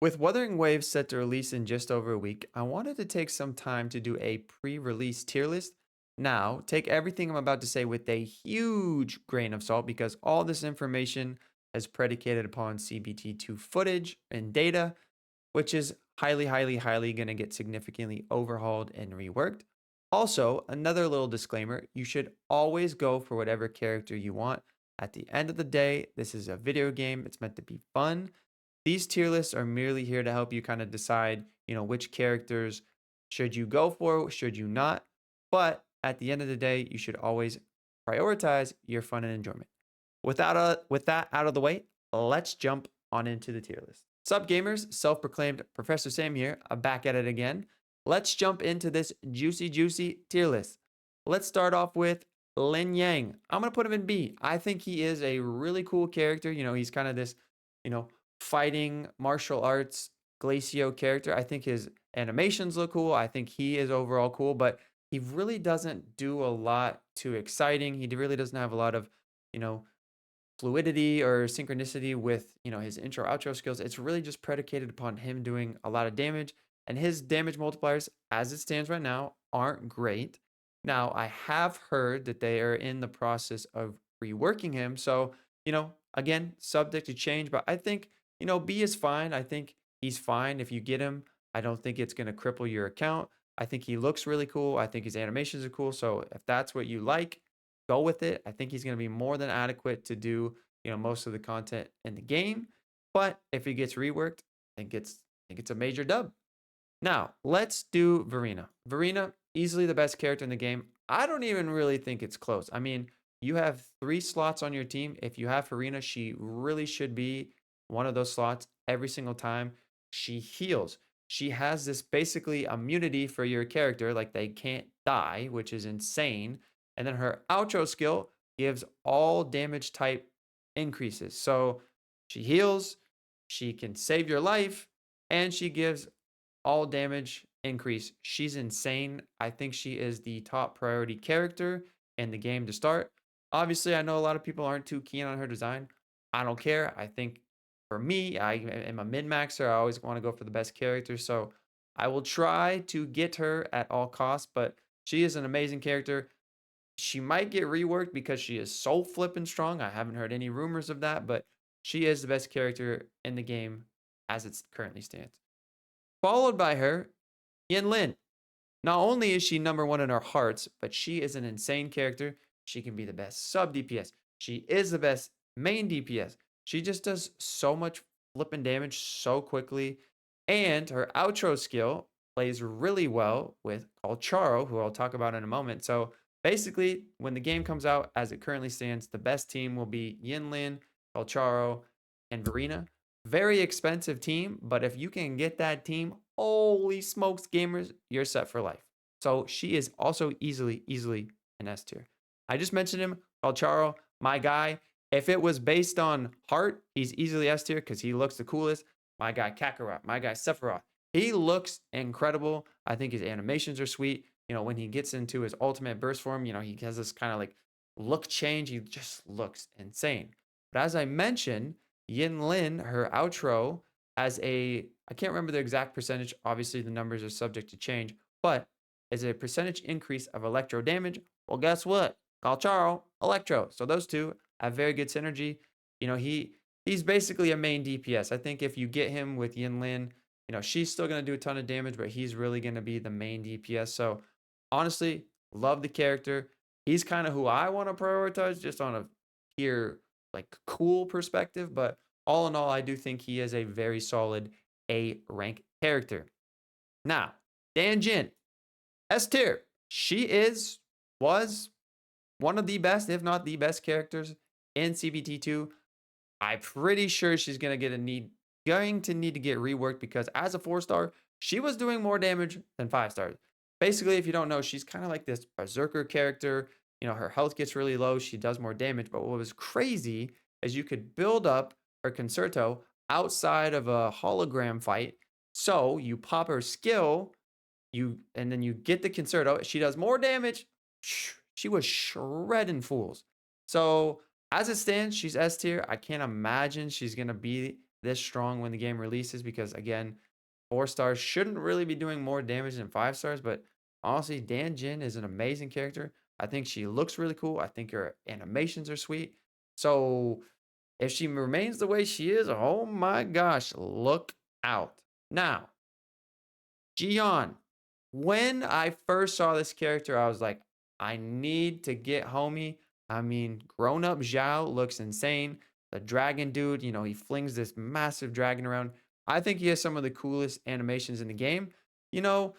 With Wuthering Waves set to release in just over a week, I wanted to take some time to do a pre-release tier list. Now, take everything I'm about to say with a huge grain of salt because all this information is predicated upon CBT2 footage and data, which is highly going to get significantly overhauled and reworked. Also, another little disclaimer, you should always go for whatever character you want. At the end of the day, this is a video game. It's meant to be fun. These tier lists are merely here to help you kind of decide, which characters should you go for, should you not. But at the end of the day, you should always prioritize your fun and enjoyment. With that out of the way, let's jump on into the tier list. Sup gamers, self-proclaimed Professor Sam here. I'm back at it again. Let's jump into this juicy tier list. Let's start off with Lingyang. I'm gonna put him in B. I think he is a really cool character. He's kind of this, you know, fighting martial arts Glacio character. I think his animations look cool. I think he is overall cool, but he really doesn't do a lot too exciting. He really doesn't have a lot of, you know, fluidity or synchronicity with, his intro outro skills. It's really just predicated upon him doing a lot of damage, and his damage multipliers as it stands right now aren't great. Now, I have heard that they are in the process of reworking him. So, again, subject to change, but I think, B is fine. I think he's fine if you get him. I don't think it's going to cripple your account. I think he looks really cool. I think his animations are cool. So if that's what you like, go with it. I think he's going to be more than adequate to do, most of the content in the game. But if he gets reworked, I think it's a major dub. Now, let's do Verina. Verina, easily the best character in the game. I don't even really think it's close. I mean, you have 3 slots on your team. If you have Verina, she really should be one of those slots every single time. She heals. She has this basically immunity for your character, like they can't die, which is insane. And then her outro skill gives all damage type increases. So she heals, she can save your life, and she gives all damage increase. She's insane. I think she is the top priority character in the game to start. Obviously, I know a lot of people aren't too keen on her design. I don't care. I think for me, I am a min maxer. I always want to go for the best character. So I will try to get her at all costs, but she is an amazing character. She might get reworked because she is so flippin' strong. I haven't heard any rumors of that, but she is the best character in the game as it currently stands. Followed by her, Yinlin. Not only is she number one in our hearts, but she is an insane character. She can be the best sub DPS. She is the best main DPS. She just does so much flipping damage so quickly. And her outro skill plays really well with Calcharo, who I'll talk about in a moment. So basically, when the game comes out, as it currently stands, the best team will be Yinlin, Calcharo, and Verina. Very expensive team, but if you can get that team, holy smokes, gamers, you're set for life. So she is also easily an S tier. I just mentioned him, Calcharo, my guy. If it was based on heart, he's easily S tier because he looks the coolest. My guy Kakarot, my guy Sephiroth. He looks incredible. I think his animations are sweet. When he gets into his ultimate burst form, he has this kind of like look change. He just looks insane. But as I mentioned, Yin Lin, her outro, I can't remember the exact percentage. Obviously, the numbers are subject to change, but as a percentage increase of electro damage, well, guess what? Calcharo, electro. So those two have very good synergy. He's basically a main DPS. I think if you get him with Yinlin, she's still going to do a ton of damage, but he's really going to be the main DPS. So honestly, love the character. He's kind of who I want to prioritize just on a pure like cool perspective, but all in all, I do think he is a very solid A rank character. Now, Danjin, S tier. She was one of the best, if not the best characters in CBT2. I'm pretty sure she's going to need to get reworked because as a 4-star, she was doing more damage than 5 stars. Basically, if you don't know, she's kind of like this berserker character. Her health gets really low. She does more damage. But what was crazy is you could build up her concerto outside of a hologram fight. So you pop her skill, and then you get the concerto. She does more damage. She was shredding fools. So as it stands, she's S tier. I can't imagine she's gonna be this strong when the game releases because again, 4 stars shouldn't really be doing more damage than 5 stars. But honestly, Danjin is an amazing character. I think she looks really cool. I think her animations are sweet. So if she remains the way she is, oh my gosh, look out. Now, Jiyan. When I first saw this character, I was like, I need to get homie. I mean, grown up Zhao looks insane. The dragon dude, he flings this massive dragon around. I think he has some of the coolest animations in the game. You know,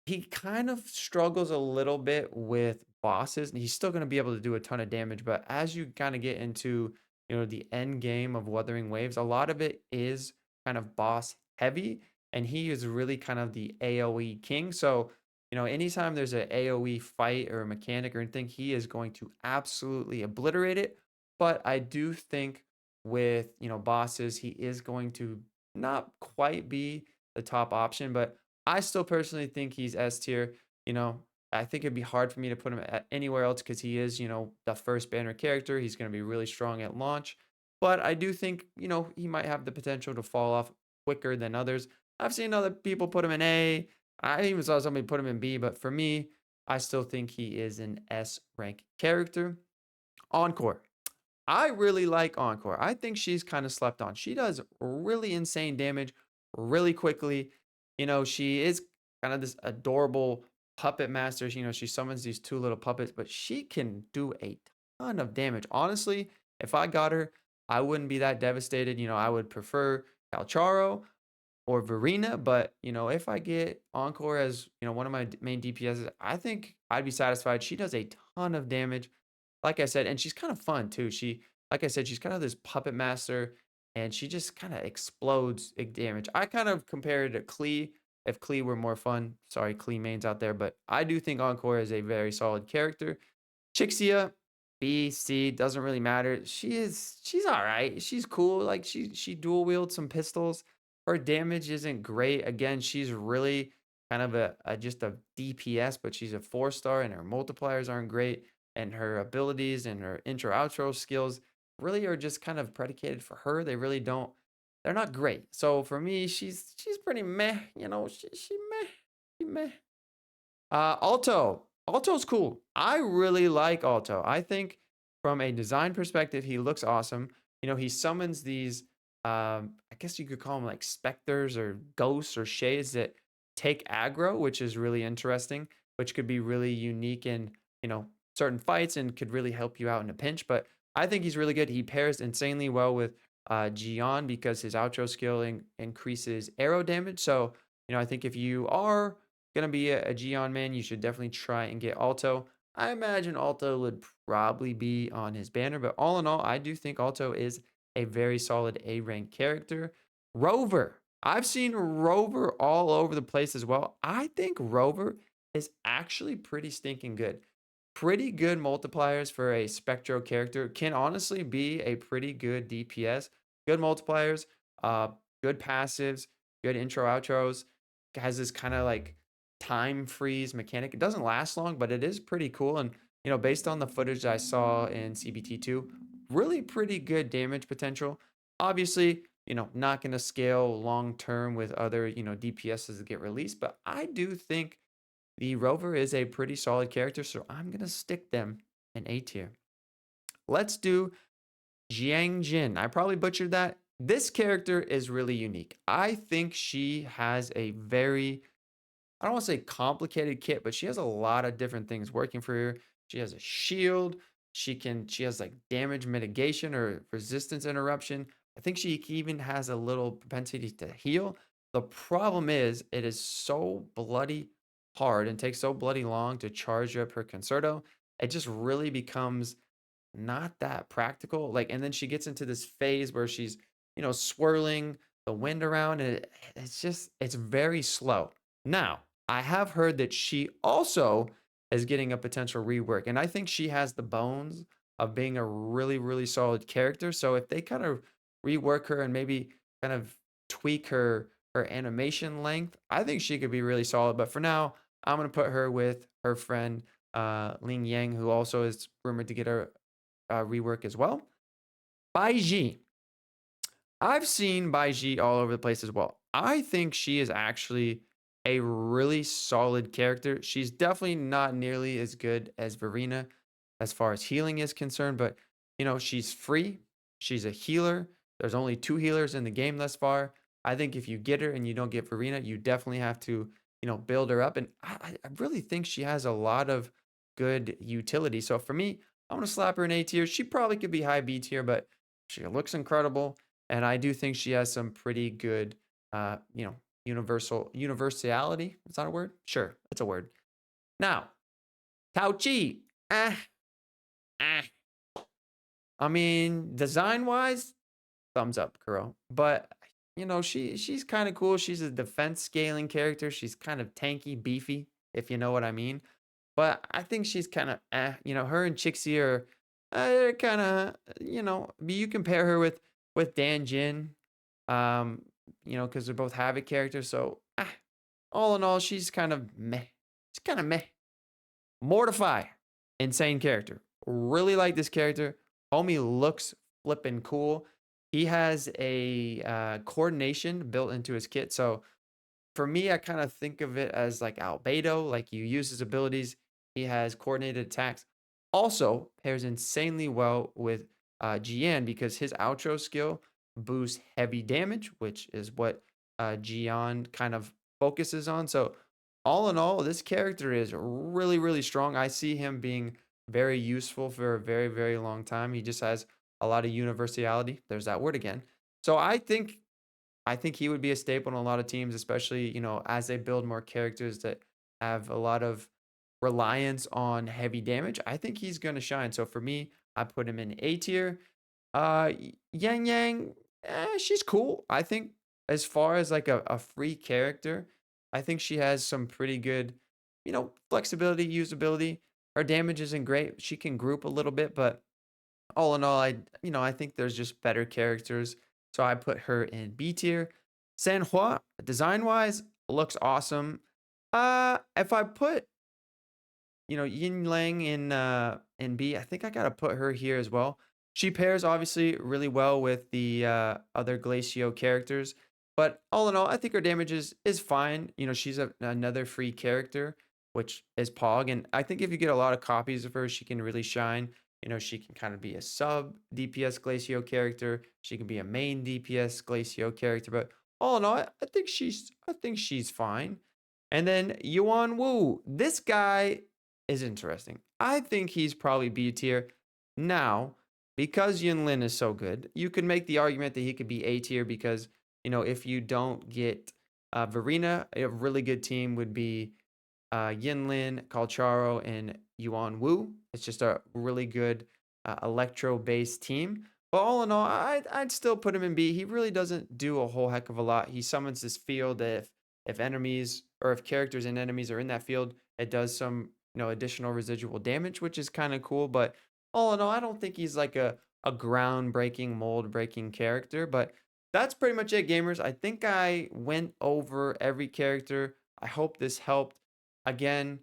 he kind of struggles a little bit with bosses, and he's still going to be able to do a ton of damage. But as you kind of get into, the end game of Wuthering Waves, a lot of it is kind of boss heavy, and he is really kind of the AoE king. So, anytime there's an AoE fight or a mechanic or anything, he is going to absolutely obliterate it. But I do think with, bosses, he is going to not quite be the top option, but I still personally think he's S tier. You know, I think it'd be hard for me to put him anywhere else because he is, the first banner character. He's going to be really strong at launch. But I do think, he might have the potential to fall off quicker than others. I've seen other people put him in A. I even saw somebody put him in B. But for me, I still think he is an S rank character. Encore. I really like Encore. I think she's kind of slept on. She does really insane damage really quickly. She is kind of this adorable puppet master. She summons these 2 little puppets, but she can do a ton of damage. Honestly, if I got her, I wouldn't be that devastated. I would prefer Calcharo or Verina, but if I get Encore as one of my main DPSs, I think I'd be satisfied. She does a ton of damage, like I said, and she's kind of fun too. Like I said, she's kind of this puppet master, and she just kind of explodes damage. I kind of compare it to Klee. If Klee were more fun, sorry, Klee mains out there, but I do think Encore is a very solid character. Chixia, B, C, doesn't really matter. She's all right. She's cool. Like she dual wields some pistols. Her damage isn't great. Again, she's really kind of just a DPS, but she's a 4 star and her multipliers aren't great. And her abilities and her intro outro skills really are just kind of predicated for her. They really don't, they're not great. So for me, she's pretty meh, she meh, she meh. Alto. Alto's cool. I really like Alto. I think from a design perspective, he looks awesome. He summons these, I guess you could call them like specters or ghosts or shades that take aggro, which is really interesting, which could be really unique in, certain fights and could really help you out in a pinch. But I think he's really good. He pairs insanely well with Jiyan because his outro skill increases arrow damage. So, I think if you are gonna be a Gion man, you should definitely try and get Alto. I imagine Alto would probably be on his banner, but all in all, I do think Alto is a very solid A rank character. Rover. I've seen Rover all over the place as well. I think Rover is actually pretty stinking good. Pretty good multipliers for a Spectro character. Can honestly be a pretty good DPS. Good multipliers, uh, good passives, good intro outros. Has this kind of like time freeze mechanic. It doesn't last long, but it is pretty cool. And, based on the footage I saw in CBT2, really pretty good damage potential. Obviously, not going to scale long term with other, DPSs that get released, but I do think the Rover is a pretty solid character, so I'm going to stick them in A tier. Let's do Jiangjin. I probably butchered that. This character is really unique. I think she has a very, I don't want to say complicated kit, but she has a lot of different things working for her. She has a shield. She has like damage mitigation or resistance interruption. I think she even has a little propensity to heal. The problem is it is so bloody hard and takes so bloody long to charge up her concerto. It just really becomes not that practical. Like, and then she gets into this phase where she's, swirling the wind around, and it's very slow. Now, I have heard that she also is getting a potential rework, and I think she has the bones of being a really, really solid character. So if they kind of rework her and maybe kind of tweak her animation length, I think she could be really solid. But for now, I'm gonna put her with her friend Lingyang, who also is rumored to get a rework as well. Baizhi. I've seen Baizhi all over the place as well. I think she is actually a really solid character. She's definitely not nearly as good as Verina as far as healing is concerned, but she's free. She's a healer. There's only two healers in the game thus far. I think if you get her and you don't get Verina, you definitely have to, build her up. And I really think she has a lot of good utility. So for me, I'm gonna slap her in A tier. She probably could be high B tier, but she looks incredible. And I do think she has some pretty good, uh, you know, universality. Is that a word? Sure, it's a word. Now, Taoqi. Ah, ah. I mean, design wise, thumbs up, Kuro. But she's kind of cool. She's a defense scaling character. She's kind of tanky, beefy, if you know what I mean. But I think she's kind of her and Chixia are kind of you compare her with Danjin, um, because they're both Havoc characters. So all in all, she's kind of meh. She's kind of meh. Mortify, insane character. Really like this character. Homie looks flippin' cool. He has a coordination built into his kit. So for me, I kind of think of it as like Albedo, like you use his abilities. He has coordinated attacks. Also pairs insanely well with Jiyan because his outro skill boosts heavy damage, which is what Jiyan kind of focuses on. So all in all, this character is really, really strong. I see him being very useful for a very, very long time. He just has a lot of universality. There's that word again. So I think he would be a staple in a lot of teams, especially, as they build more characters that have a lot of reliance on heavy damage. I think he's going to shine. So for me, I put him in A tier. Yangyang, she's cool. I think as far as like a free character, I think she has some pretty good, flexibility, usability. Her damage isn't great. She can group a little bit, but all in all, I think there's just better characters. So I put her in B tier. Sanhua, design wise, looks awesome. If I put, Yinlin in B, I think I gotta put her here as well. She pairs obviously really well with the other Glacio characters, but all in all, I think her damage is fine. She's another free character, which is Pog, and I think if you get a lot of copies of her, she can really shine. She can kind of be a sub DPS Glacio character. She can be a main DPS Glacio character, but all in all, I think she's fine. And then Yuanwu, this guy is interesting. I think he's probably B tier. Now, because Yinlin is so good, you could make the argument that he could be A tier because, if you don't get Verina, a really good team would be Yinlin, Calcharo, and Yuanwu. It's just a really good electro based team. But all in all, I'd still put him in B. He really doesn't do a whole heck of a lot. He summons this field that if enemies or if characters and enemies are in that field, it does some additional residual damage, which is kind of cool. But all in all, I don't think he's like a groundbreaking, mold breaking character. But that's pretty much it, gamers. I think I went over every character. I hope this helped. Again,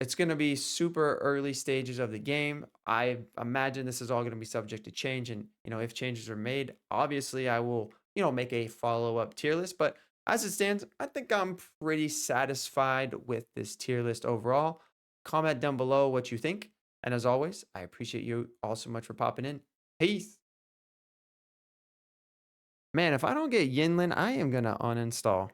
it's going to be super early stages of the game. I imagine this is all going to be subject to change. And, if changes are made, obviously I will, make a follow up tier list. But as it stands, I think I'm pretty satisfied with this tier list overall. Comment down below what you think. And as always, I appreciate you all so much for popping in. Peace. Man, if I don't get Yinlin, I am going to uninstall.